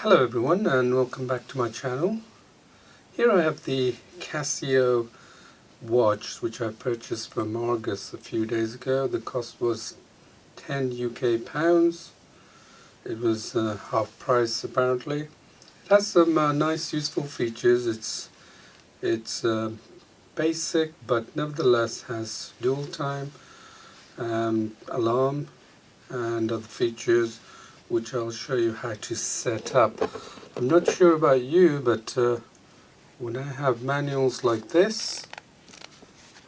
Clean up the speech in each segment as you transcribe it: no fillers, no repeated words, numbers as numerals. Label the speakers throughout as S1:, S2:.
S1: Hello everyone and welcome back to my channel. Here I have the Casio watch which I purchased from Argos a few days ago. The cost was 10 UK pounds. It was half price apparently. It has some nice useful features. It's basic but nevertheless has dual time, alarm and other features which I'll show you how to set up. I'm not sure about you, but when I have manuals like this,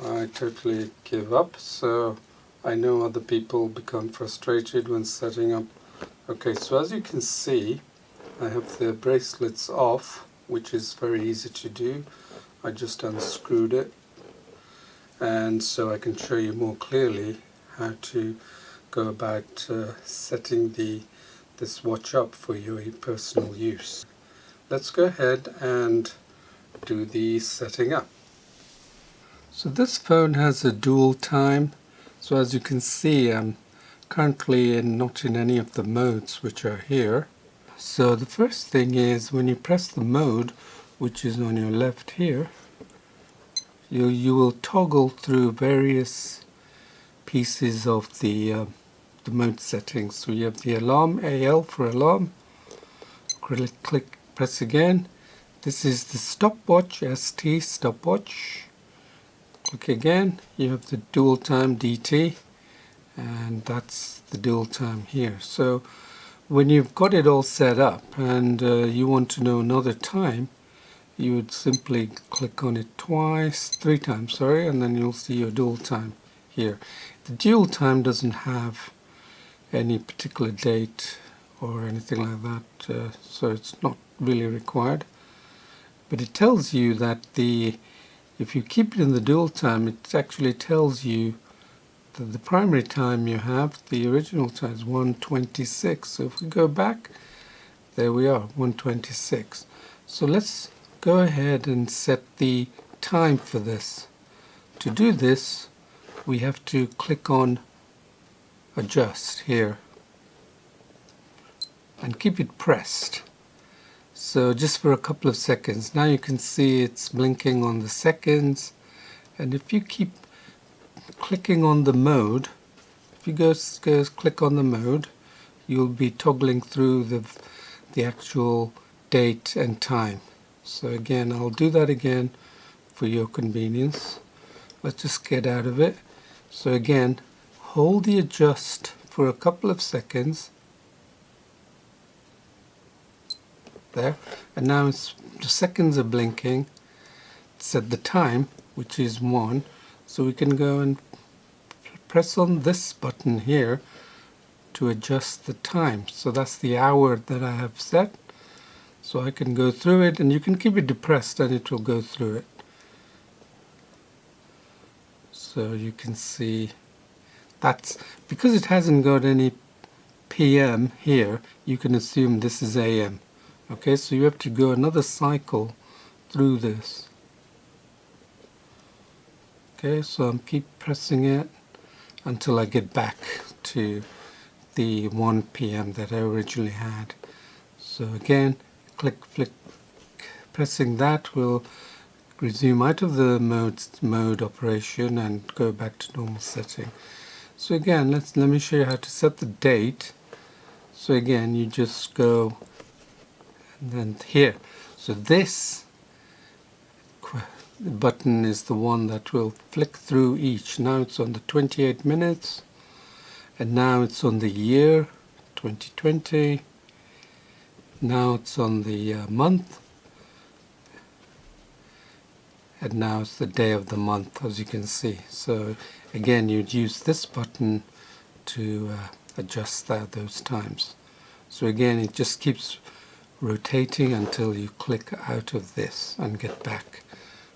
S1: I totally give up. So I know other people become frustrated when setting up. Okay, so as you can see, I have the bracelets off, which is very easy to do. I just unscrewed it, and so I can show you more clearly how to go about setting this watch up for your personal use. Let's go ahead and do the setting up. So this phone has a dual time. So as you can see, I'm currently not in any of the modes which are here. So the first thing is when you press the mode, which is on your left here, you will toggle through various pieces of the mode settings. So you have the alarm, AL for alarm. Click, press again. This is the stopwatch, ST stopwatch. Click again. You have the dual time, DT, and that's the dual time here. So when you've got it all set up and you want to know another time, you would simply click on it three times, and then you'll see your dual time here. The dual time doesn't have any particular date or anything like that, so it's not really required, but it tells you that if you keep it in the dual time, it actually tells you that the primary time you have, the original time, is 1:26. So if we go back, there we are, 1:26. So let's go ahead and set the time for this. To do this, we have to click on adjust here and keep it pressed, so just for a couple of seconds. Now you can see it's blinking on the seconds, and if you keep clicking on the mode, if you go click on the mode, you'll be toggling through the actual date and time. So again, I'll do that again for your convenience. Let's just get out of it. So again, hold the adjust for a couple of seconds. There. And now the seconds are blinking. Set the time, which is 1. So we can go and press on this button here to adjust the time. So that's the hour that I have set. So I can go through it, and you can keep it depressed and it will go through it. So you can see that's because it hasn't got any PM here, you can assume this is AM. Okay, so you have to go another cycle through this. Okay, so I'm keep pressing it until I get back to the 1 PM that I originally had. So again, pressing that will resume out of the mode operation and go back to normal setting. So again, let me show you how to set the date. So again, you just go and then here. So this button is the one that will flick through each. Now it's on the 28 minutes, and now it's on the year 2020. Now it's on the month, and now it's the day of the month, as you can see. So again, you'd use this button to adjust those times. So again, it just keeps rotating until you click out of this and get back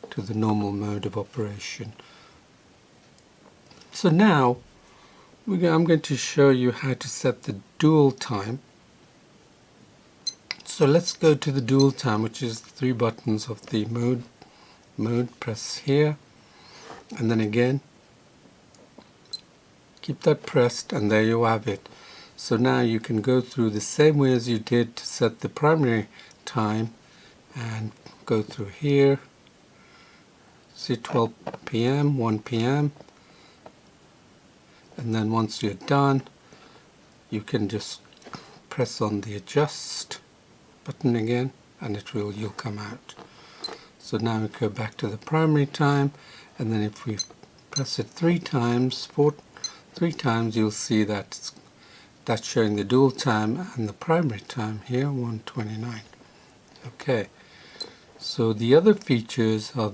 S1: to the normal mode of operation. So now I'm going to show you how to set the dual time. So let's go to the dual time, which is the 3 buttons of the mode. Press here, and then again keep that pressed, and there you have it. So now you can go through the same way as you did to set the primary time and go through here. See 12 p.m., 1 p.m. and then once you're done you can just press on the adjust button again and you'll come out. So now we go back to the primary time, and then if we press it three times, you'll see that that's showing the dual time and the primary time here, 1:29. Okay, so the other features are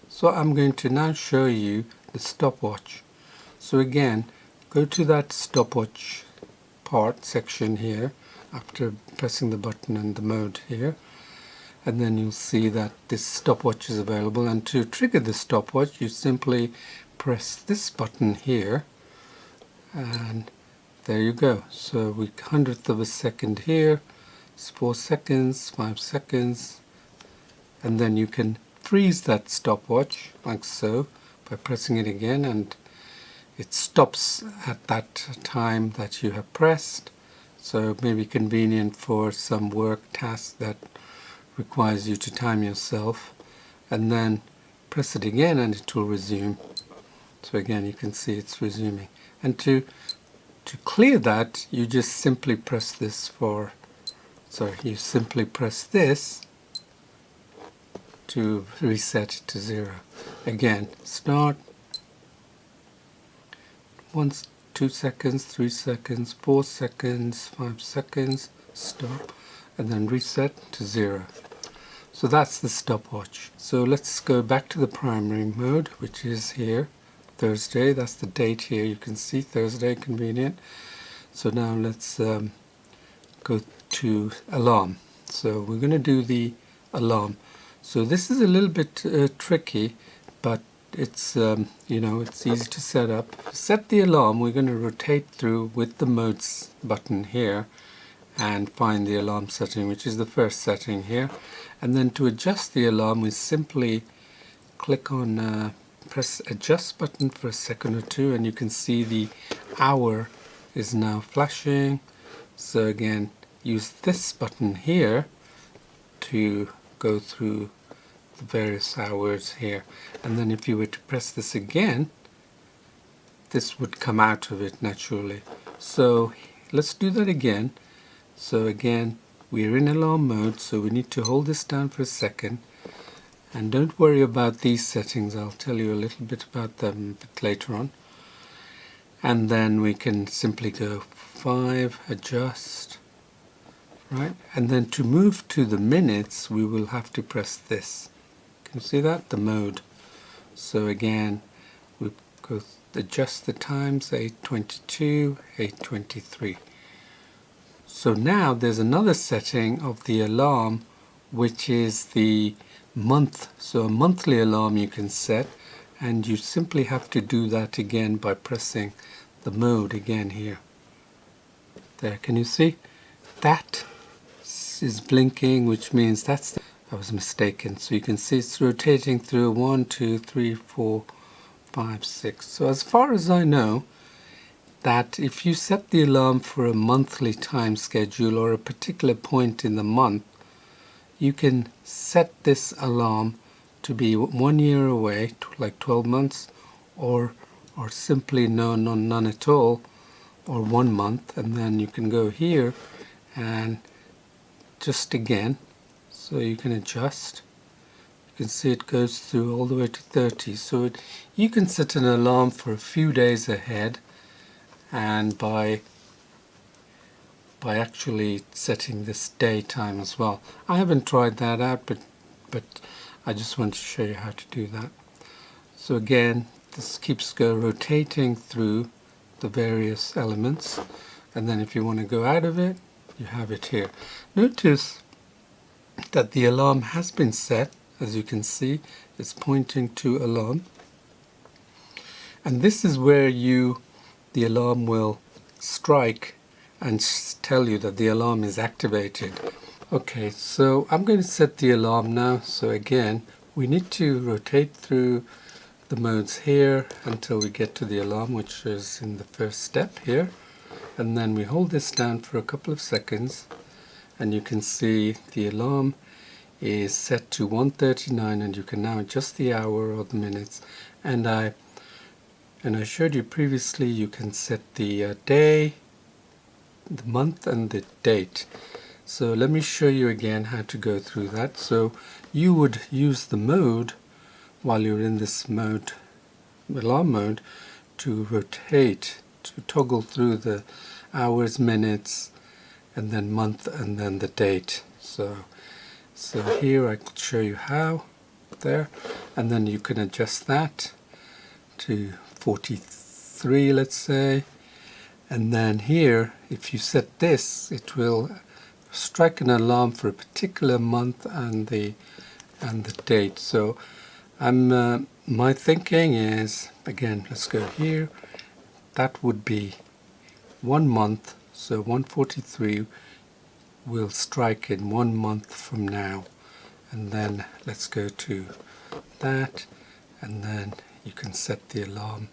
S1: so I'm going to now show you the stopwatch. So again, go to that stopwatch section here after pressing the button and the mode here, and then you'll see that this stopwatch is available. And to trigger the stopwatch you simply press this button here and there you go. So we 100th of a second here, it's 4 seconds, 5 seconds, and then you can freeze that stopwatch like so by pressing it again, and it stops at that time that you have pressed. So it may be convenient for some work task that requires you to time yourself, and then press it again and it will resume. So again you can see it's resuming, and to clear that you just simply press this to reset it to 0. Again, start, 1, 2 seconds, 3 seconds, 4 seconds, 5 seconds, stop, and then reset to 0. So that's the stopwatch. So let's go back to the primary mode, which is here, Thursday. That's the date here, you can see Thursday, convenient. So now let's go to alarm. So we're going to do the alarm. So this is a little bit tricky, but it's it's easy to set up. To set the alarm, we're going to rotate through with the modes button here and find the alarm setting, which is the first setting here. And then to adjust the alarm, we simply click on press adjust button for a second or two, and you can see the hour is now flashing. So again, use this button here to go through the various hours here, and then if you were to press this again, this would come out of it naturally. So let's do that again. So again, we're in alarm mode, so we need to hold this down for a second, and don't worry about these settings, I'll tell you a little bit about them a bit later on. And then we can simply go 5, adjust, right? And then to move to the minutes, we will have to press this. Can you see that? The mode. So again, we go adjust the times, 8:22, 8:23. So now there's another setting of the alarm, which is the month. So a monthly alarm you can set, and you simply have to do that again by pressing the mode again here. There, can you see? That is blinking, which means I was mistaken. So you can see it's rotating through 1, 2, 3, 4, 5, 6. So as far as I know, that if you set the alarm for a monthly time schedule or a particular point in the month, you can set this alarm to be 1 year away, like 12 months, or simply none at all, or 1 month, and then you can go here and just again, so you can adjust. You can see it goes through all the way to 30. So you can set an alarm for a few days ahead, and by actually setting this daytime as well. I haven't tried that out, but I just want to show you how to do that. So again, this keeps rotating through the various elements, and then if you want to go out of it, you have it here. Notice that the alarm has been set. As you can see, it's pointing to alarm, and this is where the alarm will strike and tell you that the alarm is activated. Okay, so I'm going to set the alarm now. So again, we need to rotate through the modes here until we get to the alarm, which is in the first step here. and then we hold this down for a couple of seconds, and you can see the alarm is set to 1:39, and you can now adjust the hour or the minutes. And I showed you previously you can set the day, the month, and the date. So let me show you again how to go through that. So you would use the mode while you're in this mode, alarm mode, to rotate, to toggle through the hours, minutes, and then month, and then the date. So here I could show you how, there, and then you can adjust that to 43, let's say. And then here, if you set this, it will strike an alarm for a particular month and the date. So my thinking is, again, let's go here. That would be 1 month, so 143 will strike in 1 month from now. And then let's go to that, and then you can set the alarm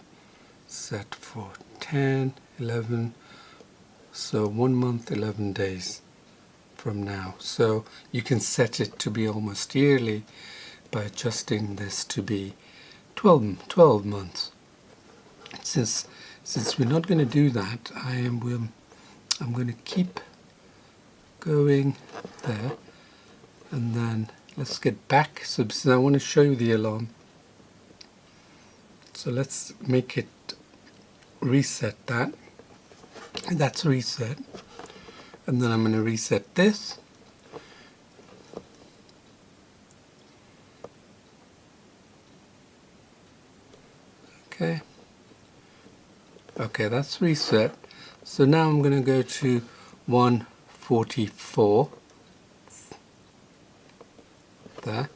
S1: set for 10, 11, so 1 month, 11 days from now. So you can set it to be almost yearly by adjusting this to be 12 months. Since we're not going to do that, I'm going to keep going there, and then let's get back. So I want to show you the alarm. So let's make it reset that. That's reset. And then I'm going to reset this. Okay. Okay, that's reset. So now I'm going to go to 144. There.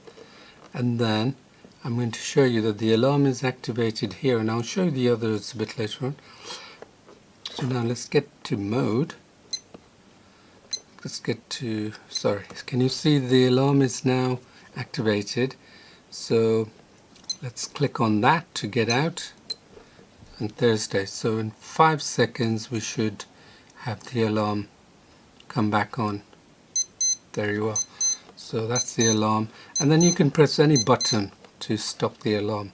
S1: And then I'm going to show you that the alarm is activated here, and I'll show you the others a bit later on. So now let's get to mode. Let's get to, sorry, can you see the alarm is now activated? So let's click on that to get out, and Thursday. So in 5 seconds we should have the alarm come back on. There you are. So that's the alarm, and then you can press any button to stop the alarm.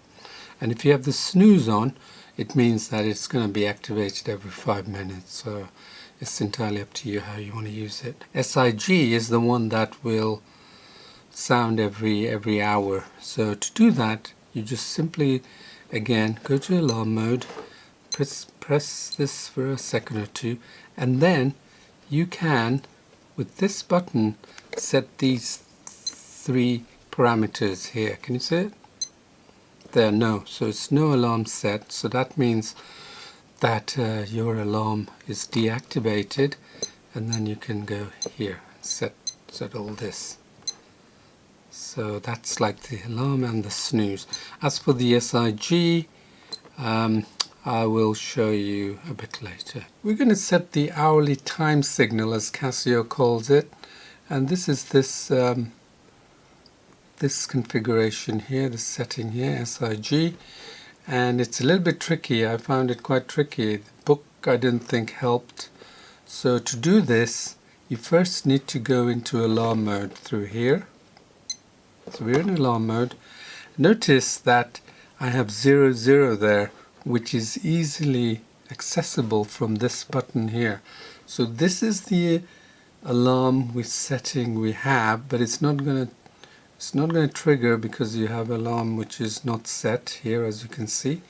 S1: And if you have the snooze on, it means that it's going to be activated every 5 minutes. So it's entirely up to you how you want to use it. SIG is the one that will sound every hour. So to do that, you just simply, again, go to alarm mode, press this for a second or two, and then you can, with this button, set these 3 parameters here. Can you see it? There, no. So it's no alarm set. So that means that your alarm is deactivated, and then you can go here and set all this. So that's like the alarm and the snooze. As for the SIG, I will show you a bit later. We're going to set the hourly time signal, as Casio calls it, and this is this configuration here, this setting here, SIG, and it's a little bit tricky. I found it quite tricky. The book I didn't think helped. So to do this, you first need to go into alarm mode through here. So we're in alarm mode. Notice that I have 00 there, which is easily accessible from this button here. So this is the alarm setting we have, but it's not going to trigger because you have alarm which is not set here, as you can see.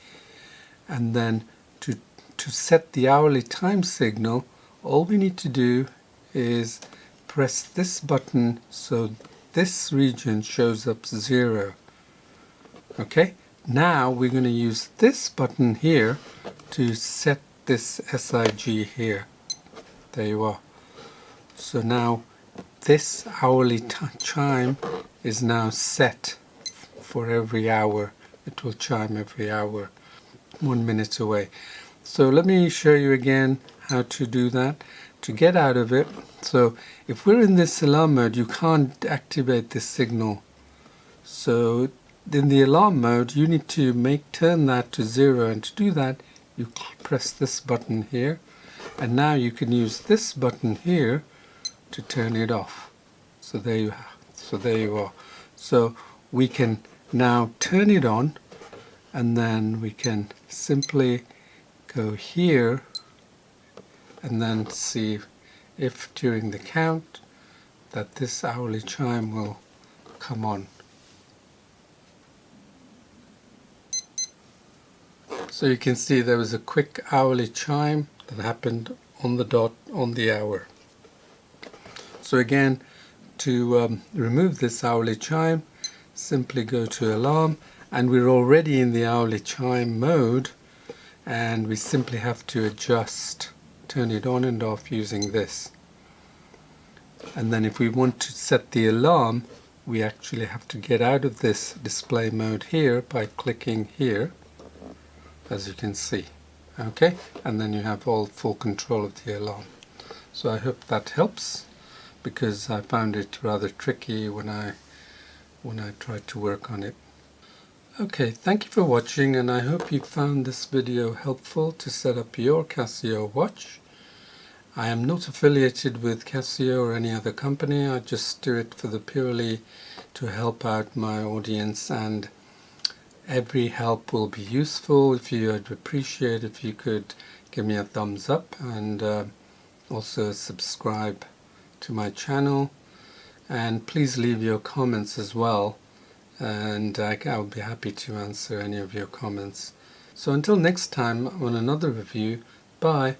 S1: And then to set the hourly time signal, all we need to do is press this button so this region shows up 0. Okay, now we're going to use this button here to set this SIG here. There you are. So now this hourly chime is now set for every hour. It will chime every hour, 1 minute away. So let me show you again how to do that. To get out of it, so if we're in this alarm mode, you can't activate this signal. So in the alarm mode, you need to turn that to 0, and to do that, you press this button here, And now you can use this button here to turn it off. So there you are. So we can now turn it on, and then we can simply go here and then see if during the count that this hourly chime will come on. So you can see there was a quick hourly chime that happened on the dot on the hour. So again, to remove this hourly chime, simply go to alarm, and we're already in the hourly chime mode, and we simply have to adjust, turn it on and off using this. And then if we want to set the alarm, we actually have to get out of this display mode here by clicking here, as you can see. Okay, and then you have full control of the alarm. So I hope that helps, because I found it rather tricky when I tried to work on it. Okay, thank you for watching, and I hope you found this video helpful to set up your Casio watch. I am not affiliated with Casio or any other company. I just do it for the purely to help out my audience, and every help will be useful. If you would appreciate if you could give me a thumbs up, and also subscribe to my channel, and please leave your comments as well, and I'll be happy to answer any of your comments. So until next time on another review, bye.